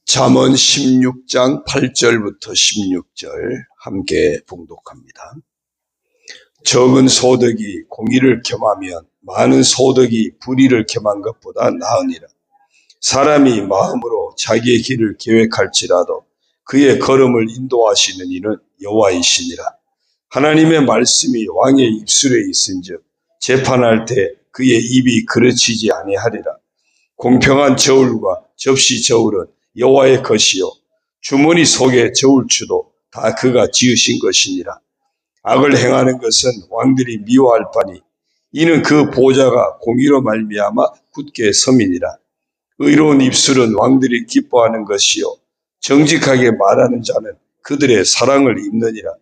잠언 16장 8절부터 16절 함께 봉독합니다. 적은 소득이 공의를 겸하면 많은 소득이 불의를 겸한 것보다 나으니라. 사람이 마음으로 자기의 길을 계획할지라도 그의 걸음을 인도하시는 이는 여호와이시니라. 하나님의 말씀이 왕의 입술에 있은즉 재판할 때 그의 입이 그르치지 아니하리라. 공평한 저울과 접시 저울은 여호와의 것이요 주머니 속의 저울추도 다 그가 지으신 것이니라. 악을 행하는 것은 왕들이 미워할 바니 이는 그 보좌가 공의로 말미암아 굳게 섬이니라. 의로운 입술은 왕들이 기뻐하는 것이요 정직하게 말하는 자는 그들의 사랑을 입느니라.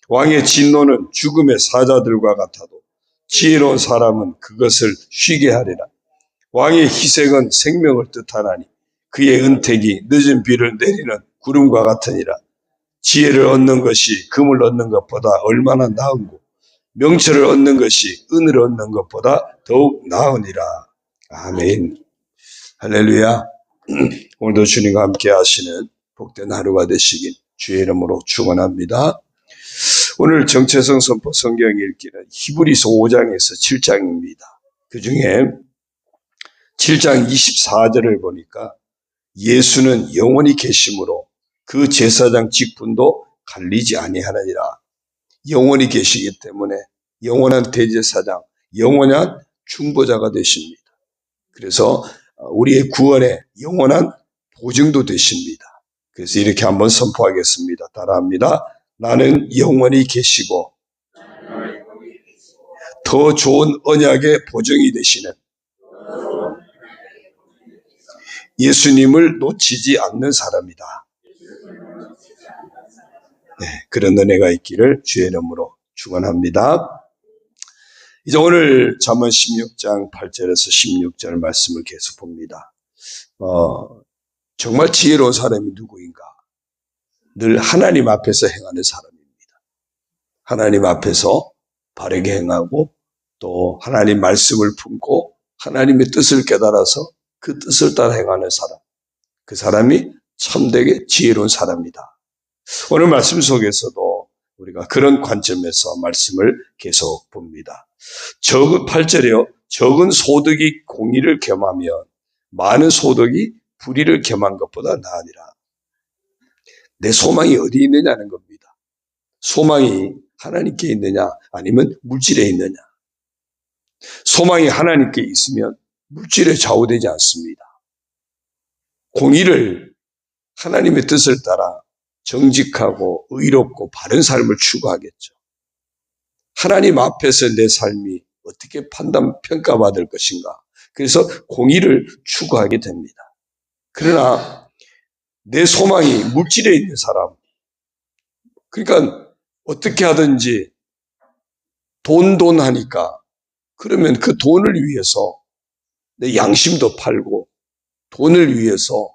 왕의 진노는 죽음의 사자들과 같아도 지혜로운 사람은 그것을 쉬게 하리라. 왕의 희생은 생명을 뜻하나니 그의 은택이 늦은 비를 내리는 구름과 같으니라. 지혜를 얻는 것이 금을 얻는 것보다 얼마나 나은고 명철을 얻는 것이 은을 얻는 것보다 더욱 나으니라. 아멘. 할렐루야. 오늘도 주님과 함께 하시는 복된 하루가 되시길 주의 이름으로 축원합니다. 오늘 정체성 선포 성경 읽기는 히브리서 5장에서 7장입니다. 그 중에 7장 24절을 보니까 예수는 영원히 계심으로 그 제사장 직분도 갈리지 아니하느니라. 영원히 계시기 때문에 영원한 대제사장, 영원한 중보자가 되십니다. 그래서 우리의 구원에 영원한 보증도 되십니다. 그래서 이렇게 한번 선포하겠습니다. 따라합니다. 나는 영원히 계시고 더 좋은 언약의 보증이 되시는 예수님을 놓치지 않는 사람이다. 네, 그런 은혜가 있기를 주의 이름으로 축원합니다. 이제 오늘 잠언 16장 8절에서 16절 말씀을 계속 봅니다. 정말 지혜로운 사람이 누구인가? 늘 하나님 앞에서 행하는 사람입니다. 하나님 앞에서 바르게 행하고 또 하나님 말씀을 품고 하나님의 뜻을 깨달아서 그 뜻을 따라 행하는 사람, 그 사람이 참되게 지혜로운 사람이다. 오늘 말씀 속에서도 우리가 그런 관점에서 말씀을 계속 봅니다. 8절에요. 적은 소득이 공의를 겸하면 많은 소득이 불의를 겸한 것보다 나으니라. 내 소망이 어디에 있느냐는 겁니다. 소망이 하나님께 있느냐 아니면 물질에 있느냐. 소망이 하나님께 있으면 물질에 좌우되지 않습니다. 공의를 하나님의 뜻을 따라 정직하고 의롭고 바른 삶을 추구하겠죠. 하나님 앞에서 내 삶이 어떻게 평가받을 것인가. 그래서 공의를 추구하게 됩니다. 그러나 내 소망이 물질에 있는 사람, 그러니까 어떻게 하든지 돈 하니까 그러면 그 돈을 위해서 내 양심도 팔고 돈을 위해서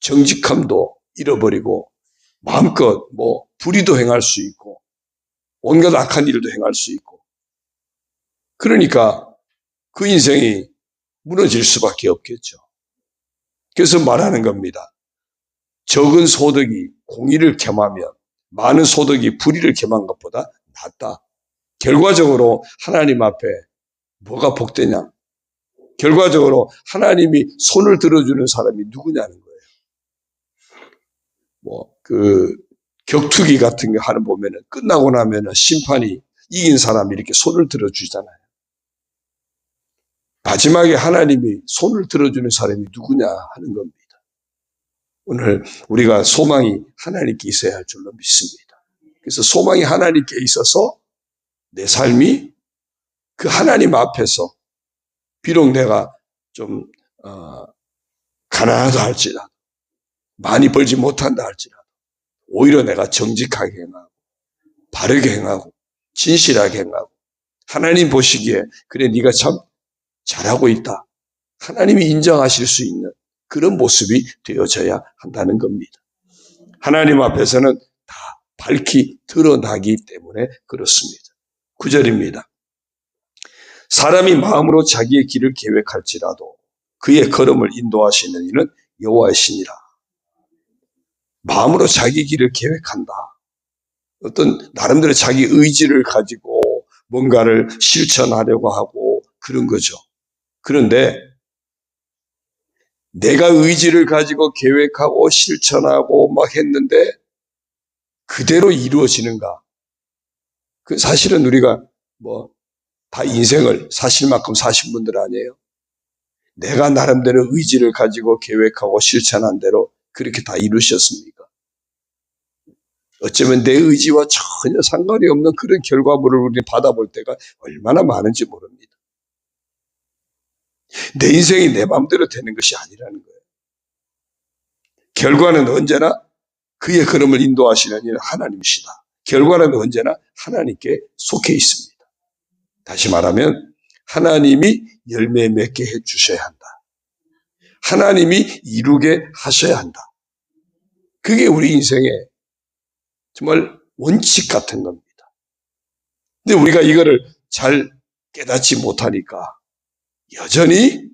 정직함도 잃어버리고 마음껏 불의도 행할 수 있고 온갖 악한 일도 행할 수 있고 그러니까 그 인생이 무너질 수밖에 없겠죠. 그래서 말하는 겁니다. 적은 소득이 공의를 겸하면 많은 소득이 불의를 겸한 것보다 낫다. 결과적으로 하나님 앞에 뭐가 복되냐? 결과적으로 하나님이 손을 들어주는 사람이 누구냐는 거예요. 격투기 같은 거 하는 보면은 끝나고 나면은 심판이 이긴 사람이 이렇게 손을 들어주잖아요. 마지막에 하나님이 손을 들어주는 사람이 누구냐 하는 겁니다. 오늘 우리가 소망이 하나님께 있어야 할 줄로 믿습니다. 그래서 소망이 하나님께 있어서 내 삶이 그 하나님 앞에서 비록 내가 좀 가난하다 할지라도 많이 벌지 못한다 할지라도 오히려 내가 정직하게 행하고 바르게 행하고 진실하게 행하고 하나님 보시기에 그래 네가 참 잘하고 있다. 하나님이 인정하실 수 있는 그런 모습이 되어져야 한다는 겁니다. 하나님 앞에서는 다 밝히 드러나기 때문에 그렇습니다. 9절입니다. 사람이 마음으로 자기의 길을 계획할지라도 그의 걸음을 인도하시는 이는 여호와이시니라. 마음으로 자기 길을 계획한다. 어떤 나름대로 자기 의지를 가지고 뭔가를 실천하려고 하고 그런 거죠. 그런데 내가 의지를 가지고 계획하고 실천하고 막 했는데 그대로 이루어지는가? 그 사실은 우리가 다 인생을 사실 만큼 사신 분들 아니에요? 내가 나름대로 의지를 가지고 계획하고 실천한 대로 그렇게 다 이루셨습니까? 어쩌면 내 의지와 전혀 상관이 없는 그런 결과물을 우리가 받아볼 때가 얼마나 많은지 모릅니다. 내 인생이 내 마음대로 되는 것이 아니라는 거예요. 결과는 언제나 그의 걸음을 인도하시는 이는 하나님이시다. 결과는 언제나 하나님께 속해 있습니다. 다시 말하면 하나님이 열매 맺게 해주셔야 한다. 하나님이 이루게 하셔야 한다. 그게 우리 인생의 정말 원칙 같은 겁니다. 근데 우리가 이거를 잘 깨닫지 못하니까 여전히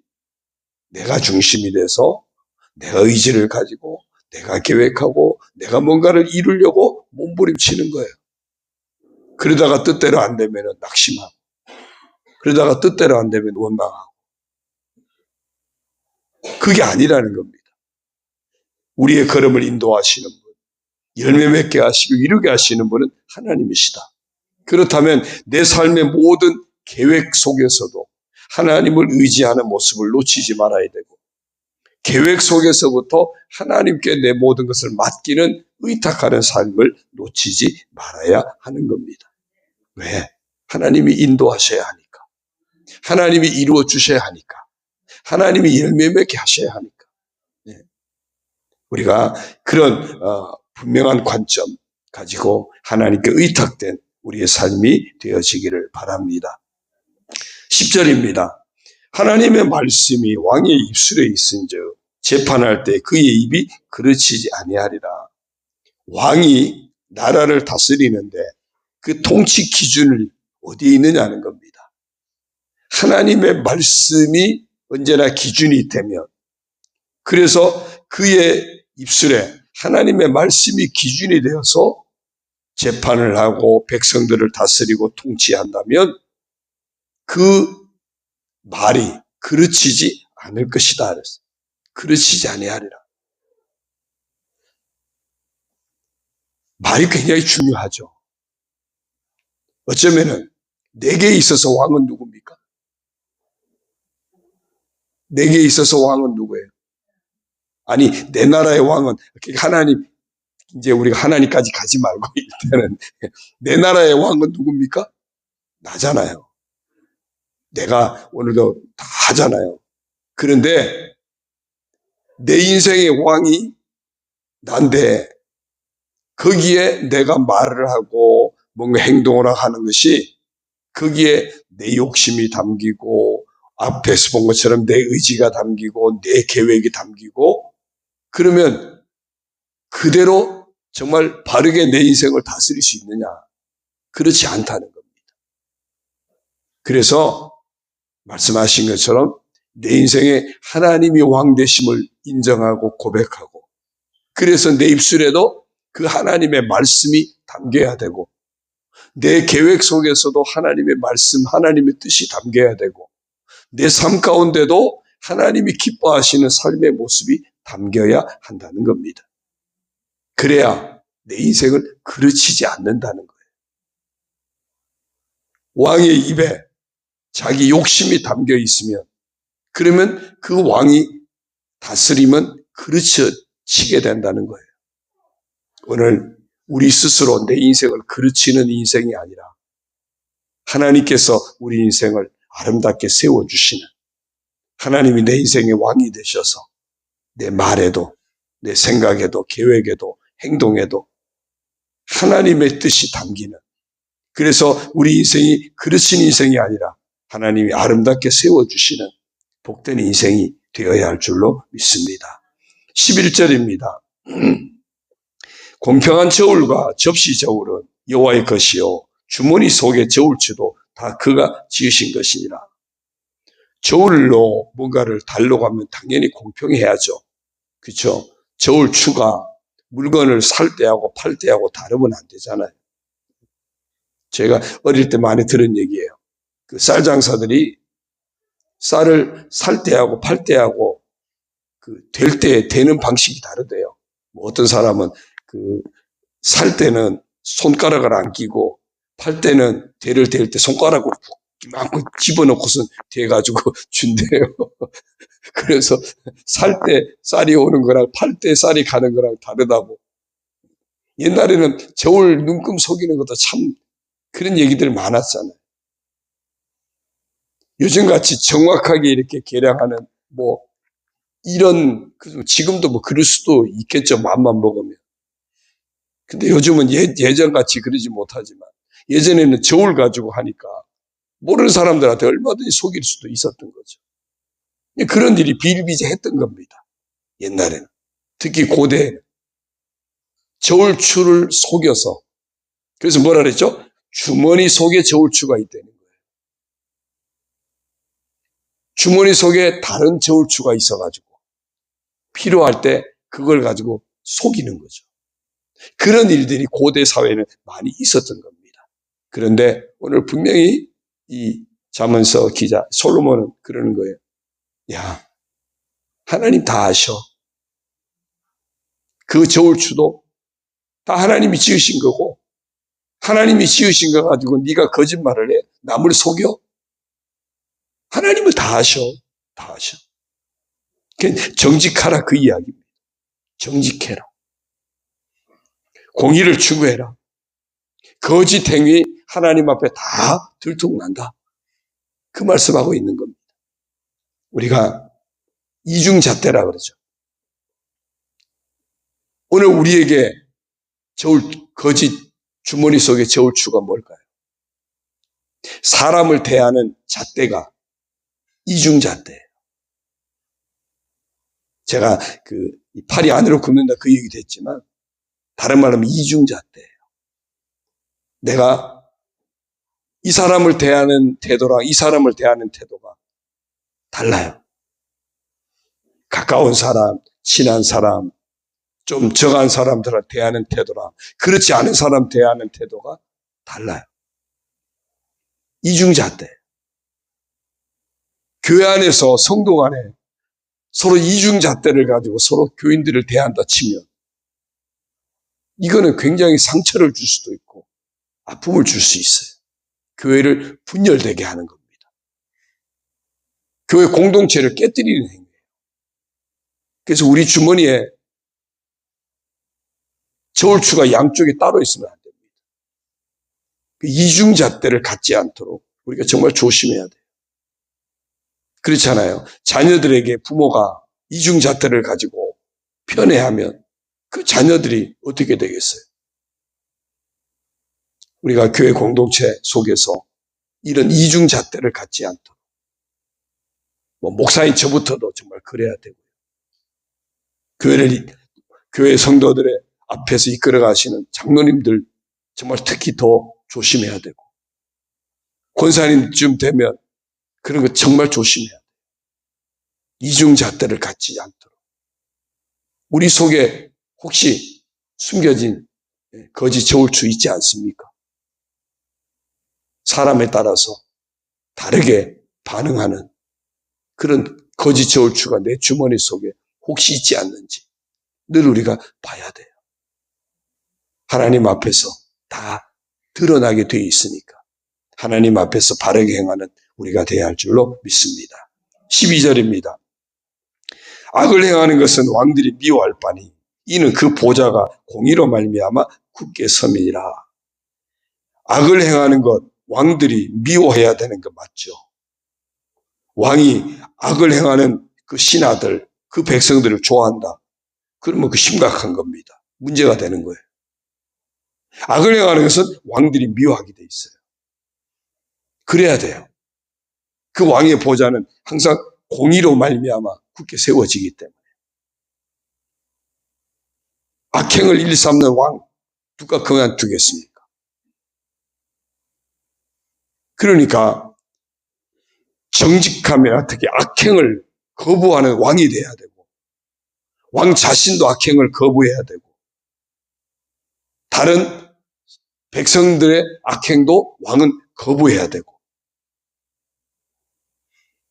내가 중심이 돼서 내가 의지를 가지고 내가 계획하고 내가 뭔가를 이루려고 몸부림치는 거예요. 그러다가 뜻대로 안 되면 낙심하고 그러다가 뜻대로 안 되면 원망하고 그게 아니라는 겁니다. 우리의 걸음을 인도하시는 분, 열매 맺게 하시고 이루게 하시는 분은 하나님이시다. 그렇다면 내 삶의 모든 계획 속에서도 하나님을 의지하는 모습을 놓치지 말아야 되고 계획 속에서부터 하나님께 내 모든 것을 맡기는 의탁하는 삶을 놓치지 말아야 하는 겁니다. 왜? 하나님이 인도하셔야 하니까. 하나님이 이루어 주셔야 하니까. 하나님이 열매 맺게 하셔야 하니까. 우리가 그런 분명한 관점 가지고 하나님께 의탁된 우리의 삶이 되어지기를 바랍니다. 10절입니다. 하나님의 말씀이 왕의 입술에 있은즉 재판할 때 그의 입이 그르치지 아니하리라. 왕이 나라를 다스리는데 그 통치 기준을 어디에 있느냐는 겁니다. 하나님의 말씀이 언제나 기준이 되면 그래서 그의 입술에 하나님의 말씀이 기준이 되어서 재판을 하고 백성들을 다스리고 통치한다면 그 말이 그르치지 않을 것이다. 그르치지 아니하리라. 말이 굉장히 중요하죠. 어쩌면은 내게 있어서 왕은 누굽니까? 내게 있어서 왕은 누구예요? 아니 내 나라의 왕은 하나님, 이제 우리가 하나님까지 가지 말고 일단은 내 나라의 왕은 누굽니까? 나잖아요. 내가 오늘도 다 하잖아요. 그런데 내 인생의 왕이 난데 거기에 내가 말을 하고 뭔가 행동을 하는 것이 거기에 내 욕심이 담기고 앞에서 본 것처럼 내 의지가 담기고 내 계획이 담기고 그러면 그대로 정말 바르게 내 인생을 다스릴 수 있느냐? 그렇지 않다는 겁니다. 그래서 말씀하신 것처럼 내 인생에 하나님이 왕 되심을 인정하고 고백하고 그래서 내 입술에도 그 하나님의 말씀이 담겨야 되고 내 계획 속에서도 하나님의 말씀, 하나님의 뜻이 담겨야 되고 내 삶 가운데도 하나님이 기뻐하시는 삶의 모습이 담겨야 한다는 겁니다. 그래야 내 인생을 그르치지 않는다는 거예요. 왕의 입에 자기 욕심이 담겨 있으면 그러면 그 왕이 다스림은 그르치게 된다는 거예요. 오늘 우리 스스로 내 인생을 그르치는 인생이 아니라 하나님께서 우리 인생을 아름답게 세워주시는 하나님이 내 인생의 왕이 되셔서 내 말에도 내 생각에도 계획에도 행동에도 하나님의 뜻이 담기는 그래서 우리 인생이 그르친 인생이 아니라 하나님이 아름답게 세워주시는 복된 인생이 되어야 할 줄로 믿습니다. 11절입니다. 공평한 저울과 접시 저울은 여호와의 것이요 주머니 속의 저울추도 다 그가 지으신 것이니라. 저울로 뭔가를 달러 가면 당연히 공평해야죠. 그렇죠? 저울추가 물건을 살 때하고 팔 때하고 다르면 안 되잖아요. 제가 어릴 때 많이 들은 얘기예요. 그 쌀 장사들이 쌀을 살 때하고 팔 때하고 그 될 때 되는 방식이 다르대요. 뭐 어떤 사람은 그 살 때는 손가락을 안 끼고 팔 때는 대를 댈 때 손가락으로 이만큼 집어넣고서 대가지고 준대요. 그래서 살 때 쌀이 오는 거랑 팔 때 쌀이 가는 거랑 다르다고. 옛날에는 저울 눈금 속이는 것도 참 그런 얘기들 많았잖아요. 요즘같이 정확하게 이렇게 계량하는 뭐 이런 지금도 뭐 그럴 수도 있겠죠. 맘만 먹으면. 근데 요즘은 예전같이 그러지 못하지만 예전에는 저울 가지고 하니까 모르는 사람들한테 얼마든지 속일 수도 있었던 거죠. 그런 일이 비일비재했던 겁니다. 옛날에는. 특히 고대에는. 저울추를 속여서. 그래서 뭐라 그랬죠? 주머니 속에 저울추가 있다는 거예요. 주머니 속에 다른 저울추가 있어가지고 필요할 때 그걸 가지고 속이는 거죠. 그런 일들이 고대 사회에는 많이 있었던 겁니다. 그런데 오늘 분명히 이 잠언서 기자 솔로몬은 그러는 거예요. 야, 하나님 다 아셔. 그 저울추도 다 하나님이 지으신 거고 하나님이 지으신 거 가지고 네가 거짓말을 해? 남을 속여? 하나님은 다 아셔. 다 아셔. 정직하라 그 이야기입니다. 정직해라. 공의를 추구해라. 거짓 행위 하나님 앞에 다 들통난다. 그 말씀하고 있는 겁니다. 우리가 이중잣대라 그러죠. 오늘 우리에게 거짓 주머니 속의 저울추가 뭘까요? 사람을 대하는 잣대가 이중잣대예요. 제가 팔이 안으로 굽는다 그 얘기도 했지만 다른 말로 하면 이중잣대예요. 내가 이 사람을 대하는 태도랑 이 사람을 대하는 태도가 달라요. 가까운 사람, 친한 사람, 좀 적은 사람들을 대하는 태도랑 그렇지 않은 사람 대하는 태도가 달라요. 이중잣대. 교회 안에서 성도 간에 서로 이중잣대를 가지고 서로 교인들을 대한다 치면 이거는 굉장히 상처를 줄 수도 있고 아픔을 줄 수 있어요. 교회를 분열되게 하는 겁니다. 교회 공동체를 깨뜨리는 행위예요. 그래서 우리 주머니에 저울추가 양쪽에 따로 있으면 안 됩니다. 이중잣대를 갖지 않도록 우리가 정말 조심해야 돼요. 그렇잖아요. 자녀들에게 부모가 이중잣대를 가지고 편애하면 그 자녀들이 어떻게 되겠어요? 우리가 교회 공동체 속에서 이런 이중잣대를 갖지 않도록 목사인 저부터도 정말 그래야 되고요. 교회 성도들의 앞에서 이끌어 가시는 장로님들 정말 특히 더 조심해야 되고 권사님쯤 되면 그런 거 정말 조심해야 돼요. 이중잣대를 갖지 않도록. 우리 속에 혹시 숨겨진 거짓 저울추 있지 않습니까? 사람에 따라서 다르게 반응하는 그런 거짓 저울추가 내 주머니 속에 혹시 있지 않는지 늘 우리가 봐야 돼요. 하나님 앞에서 다 드러나게 되어 있으니까 하나님 앞에서 바르게 행하는 우리가 되어야 할 줄로 믿습니다. 12절입니다. 악을 행하는 것은 왕들이 미워할 바니 이는 그 보좌가 공의로 말미암아 굳게 섬이니라. 악을 행하는 것 왕들이 미워해야 되는 거 맞죠? 왕이 악을 행하는 그 신하들, 그 백성들을 좋아한다. 그러면 그 심각한 겁니다. 문제가 되는 거예요. 악을 행하는 것은 왕들이 미워하게 돼 있어요. 그래야 돼요. 그 왕의 보좌는 항상 공의로 말미암아 굳게 세워지기 때문에. 악행을 일삼는 왕 누가 그만두겠습니까? 그러니까 정직하면 특히 악행을 거부하는 왕이 돼야 되고 왕 자신도 악행을 거부해야 되고 다른 백성들의 악행도 왕은 거부해야 되고,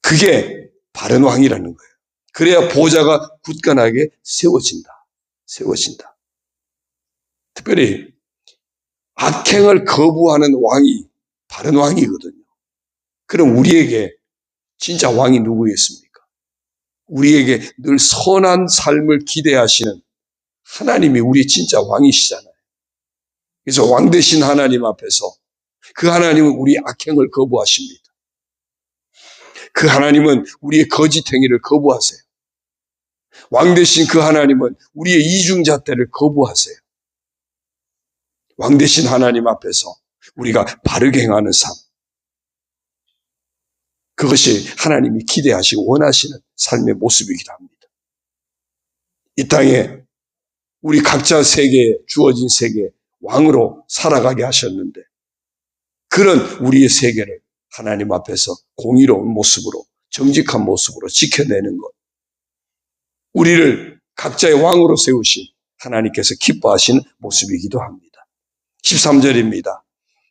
그게 바른 왕이라는 거예요. 그래야 보좌가 굳건하게 세워진다. 특별히 악행을 거부하는 왕이 바른 왕이거든요. 그럼 우리에게 진짜 왕이 누구겠습니까? 우리에게 늘 선한 삶을 기대하시는 하나님이 우리의 진짜 왕이시잖아요. 그래서 왕 되신 하나님 앞에서 그 하나님은 우리의 악행을 거부하십니다. 그 하나님은 우리의 거짓 행위를 거부하세요. 왕 되신 그 하나님은 우리의 이중잣대를 거부하세요. 왕 되신 하나님 앞에서 우리가 바르게 행하는 삶, 그것이 하나님이 기대하시고 원하시는 삶의 모습이기도 합니다. 이 땅에 우리 각자 세계에 주어진 세계에 왕으로 살아가게 하셨는데, 그런 우리의 세계를 하나님 앞에서 공의로운 모습으로, 정직한 모습으로 지켜내는 것, 우리를 각자의 왕으로 세우신 하나님께서 기뻐하시는 모습이기도 합니다. 13절입니다.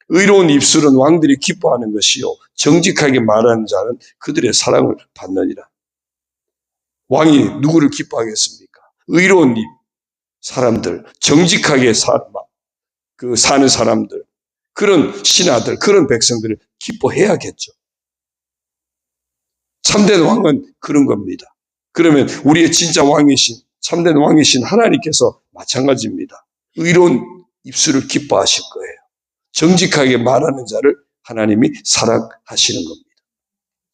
의로운 입술은 왕들이 기뻐하는 것이요 정직하게 말하는 자는 그들의 사랑을 받느니라. 왕이 누구를 기뻐하겠습니까? 의로운 사람들, 정직하게 사는 사람들, 그런 신하들, 그런 백성들을 기뻐해야겠죠. 참된 왕은 그런 겁니다. 그러면 우리의 진짜 왕이신, 참된 왕이신 하나님께서 마찬가지입니다. 의로운 입술을 기뻐하실 거예요. 정직하게 말하는 자를 하나님이 사랑하시는 겁니다.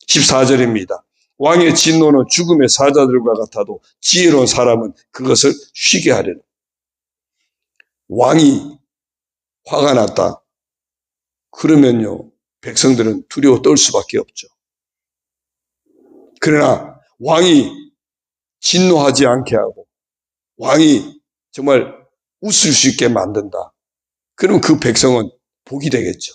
14절입니다. 왕의 진노는 죽음의 사자들과 같아도 지혜로운 사람은 그것을 쉬게 하려는. 왕이 화가 났다. 그러면요, 백성들은 두려워 떨 수밖에 없죠. 그러나 왕이 진노하지 않게 하고 왕이 정말 웃을 수 있게 만든다. 그럼 그 백성은 복이 되겠죠.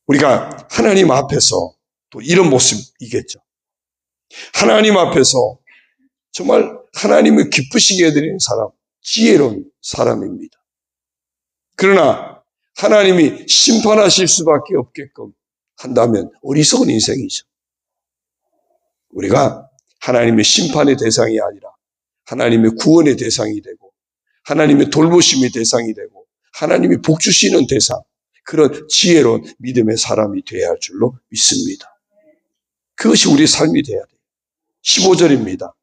우리가 하나님 앞에서 또 이런 모습이겠죠. 하나님 앞에서 정말 하나님을 기쁘시게 해드리는 사람, 지혜로운 사람입니다. 그러나 하나님이 심판하실 수밖에 없게끔 한다면 어리석은 인생이죠. 우리가 하나님의 심판의 대상이 아니라 하나님의 구원의 대상이 되고 하나님의 돌보심의 대상이 되고 하나님이 복 주시는 대상, 그런 지혜로운 믿음의 사람이 되어야 할 줄로 믿습니다. 그것이 우리의 삶이 되어야 돼요. 15절입니다.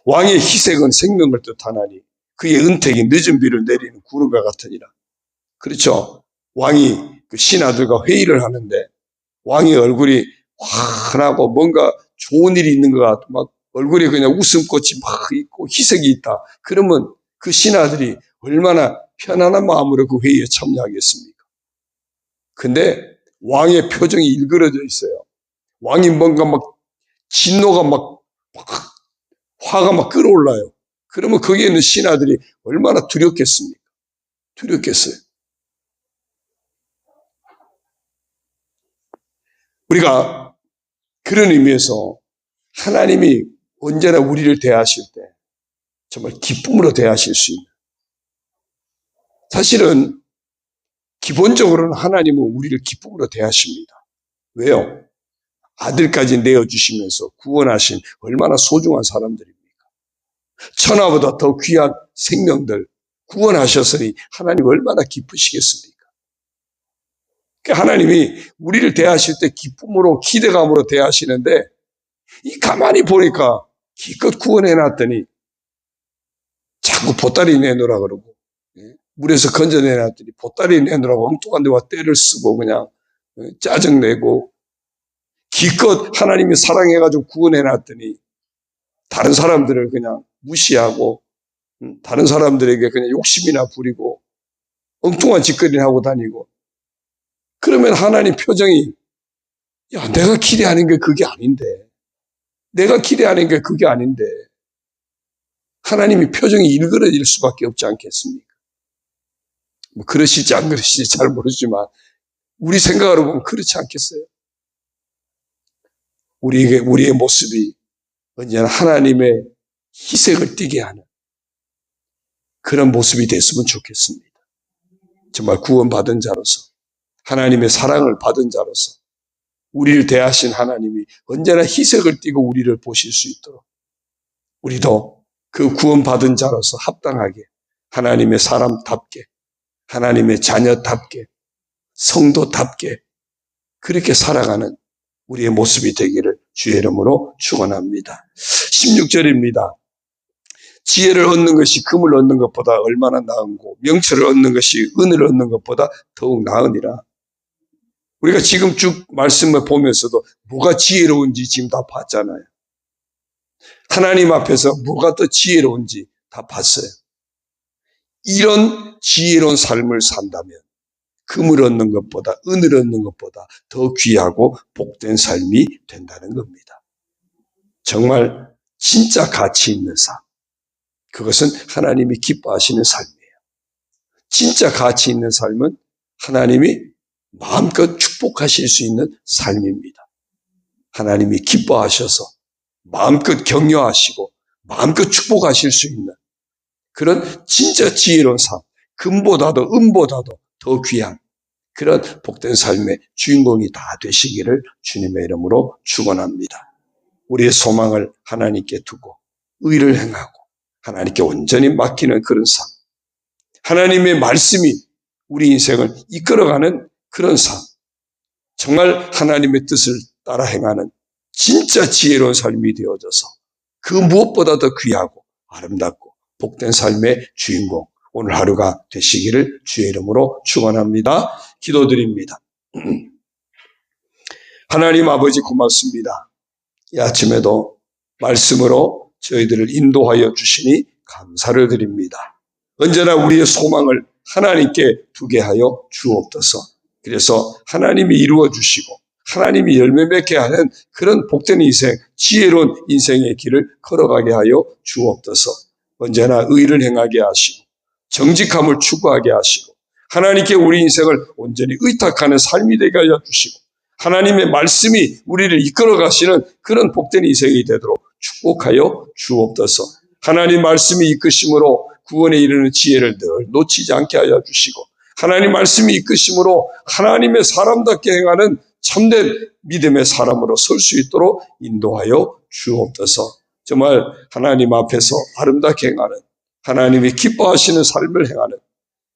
왕의 희색은 생명을 뜻하나니 그의 은택이 늦은 비를 내리는 구름과 같으니라. 그렇죠. 왕이 그 신하들과 회의를 하는데 왕의 얼굴이 환하고 뭔가 좋은 일이 있는 것 같고 막 얼굴에 그냥 웃음꽃이 막 있고 희색이 있다. 그러면 그 신하들이 얼마나 편안한 마음으로 그 회의에 참여하겠습니까? 근데 왕의 표정이 일그러져 있어요. 왕이 뭔가 막 진노가 막 화가 막 끓어올라요. 그러면 거기에 있는 신하들이 얼마나 두렵겠습니까? 두렵겠어요. 우리가 그런 의미에서 하나님이 언제나 우리를 대하실 때 정말 기쁨으로 대하실 수 있는, 사실은 기본적으로는 하나님은 우리를 기쁨으로 대하십니다. 왜요? 아들까지 내어주시면서 구원하신 얼마나 소중한 사람들입니까? 천하보다 더 귀한 생명들 구원하셨으니 하나님 얼마나 기쁘시겠습니까? 하나님이 우리를 대하실 때 기쁨으로 기대감으로 대하시는데, 이 가만히 보니까 기껏 구원해놨더니 자꾸 보따리 내놓으라 그러고, 물에서 건져내놨더니 보따리 내놓으라고 엉뚱한 데와 때를 쓰고 그냥 짜증내고, 기껏 하나님이 사랑해가지고 구원해놨더니 다른 사람들을 그냥 무시하고 다른 사람들에게 그냥 욕심이나 부리고 엉뚱한 짓거리나 하고 다니고, 그러면 하나님 표정이, 야, 내가 기대하는 게 그게 아닌데, 내가 기대하는 게 그게 아닌데, 하나님이 표정이 일그러질 수밖에 없지 않겠습니까? 뭐 그러실지 안 그러실지 잘 모르지만 우리 생각으로 보면 그렇지 않겠어요? 우리의 모습이 언제나 하나님의 희색을 띠게 하는, 그런 모습이 됐으면 좋겠습니다. 정말 구원받은 자로서, 하나님의 사랑을 받은 자로서 우리를 대하신 하나님이 언제나 희색을 띠고 우리를 보실 수 있도록 우리도 그 구원받은 자로서 합당하게 하나님의 사람답게, 하나님의 자녀답게, 성도답게 그렇게 살아가는 우리의 모습이 되기를 주의 이름으로 축원합니다. 16절입니다. 지혜를 얻는 것이 금을 얻는 것보다 얼마나 나은고 명철을 얻는 것이 은을 얻는 것보다 더욱 나으니라. 우리가 지금 쭉 말씀을 보면서도 뭐가 지혜로운지 지금 다 봤잖아요. 하나님 앞에서 뭐가 더 지혜로운지 다 봤어요. 이런 지혜로운 삶을 산다면 금을 얻는 것보다 은을 얻는 것보다 더 귀하고 복된 삶이 된다는 겁니다. 정말 진짜 가치 있는 삶. 그것은 하나님이 기뻐하시는 삶이에요. 진짜 가치 있는 삶은 하나님이 마음껏 축복하실 수 있는 삶입니다. 하나님이 기뻐하셔서 마음껏 격려하시고 마음껏 축복하실 수 있는 그런 진짜 지혜로운 삶, 금보다도 은보다도 더 귀한 그런 복된 삶의 주인공이 다 되시기를 주님의 이름으로 축원합니다. 우리의 소망을 하나님께 두고 의를 행하고 하나님께 온전히 맡기는 그런 삶, 하나님의 말씀이 우리 인생을 이끌어가는 그런 삶, 정말 하나님의 뜻을 따라 행하는 진짜 지혜로운 삶이 되어져서 그 무엇보다 더 귀하고 아름답고 복된 삶의 주인공 오늘 하루가 되시기를 주의 이름으로 축원합니다. 기도드립니다. 하나님 아버지 고맙습니다. 이 아침에도 말씀으로 저희들을 인도하여 주시니 감사를 드립니다. 언제나 우리의 소망을 하나님께 두게 하여 주옵소서. 그래서 하나님이 이루어 주시고 하나님이 열매 맺게 하는 그런 복된 인생, 지혜로운 인생의 길을 걸어가게 하여 주옵소서. 언제나 의를 행하게 하시고 정직함을 추구하게 하시고 하나님께 우리 인생을 온전히 의탁하는 삶이 되게 하여 주시고 하나님의 말씀이 우리를 이끌어 가시는 그런 복된 인생이 되도록 축복하여 주옵소서. 하나님 말씀이 이끄심으로 구원에 이르는 지혜를 늘 놓치지 않게 하여 주시고 하나님 말씀이 이끄심으로 하나님의 사람답게 행하는 참된 믿음의 사람으로 설 수 있도록 인도하여 주옵소서. 정말 하나님 앞에서 아름답게 행하는 하나님이 기뻐하시는 삶을 행하는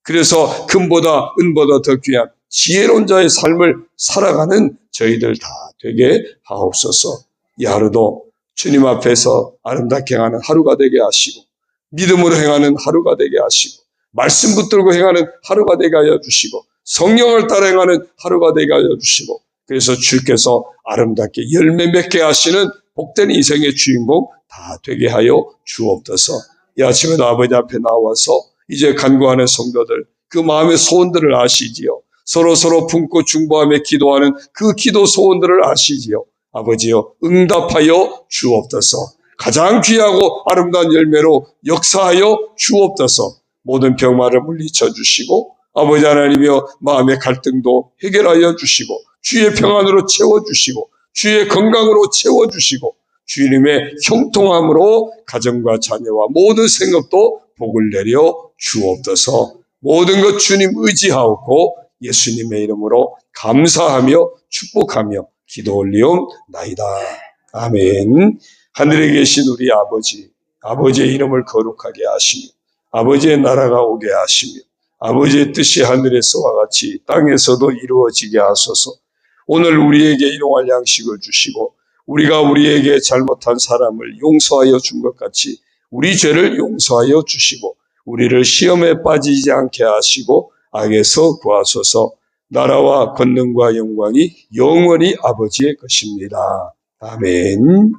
그래서 금보다 은보다 더 귀한 지혜로운 자의 삶을 살아가는 저희들 다 되게 하옵소서. 이 하루도 주님 앞에서 아름답게 행하는 하루가 되게 하시고 믿음으로 행하는 하루가 되게 하시고 말씀 붙들고 행하는 하루가 되게 하여 주시고 성령을 따라 행하는 하루가 되게 하여 주시고 그래서 주께서 아름답게 열매 맺게 하시는 복된 인생의 주인공 다 되게 하여 주옵소서. 이 아침에도 아버지 앞에 나와서 이제 간구하는 성도들 그 마음의 소원들을 아시지요. 서로 품고 중보하며 기도하는 그 기도 소원들을 아시지요. 아버지여 응답하여 주옵소서. 가장 귀하고 아름다운 열매로 역사하여 주옵소서. 모든 병마를 물리쳐 주시고 아버지 하나님이여 마음의 갈등도 해결하여 주시고 주의 평안으로 채워주시고 주의 건강으로 채워주시고 주님의 형통함으로 가정과 자녀와 모든 생업도 복을 내려 주옵소서. 모든 것 주님 의지하옵고 예수님의 이름으로 감사하며 축복하며 기도 올리옵나이다. 아멘. 하늘에 계신 우리 아버지, 아버지의 이름을 거룩하게 하시며 아버지의 나라가 오게 하시며 아버지의 뜻이 하늘에서와 같이 땅에서도 이루어지게 하소서. 오늘 우리에게 일용할 양식을 주시고 우리가 우리에게 잘못한 사람을 용서하여 준 것 같이 우리 죄를 용서하여 주시고 우리를 시험에 빠지지 않게 하시고 악에서 구하소서. 나라와 권능과 영광이 영원히 아버지의 것입니다. 아멘.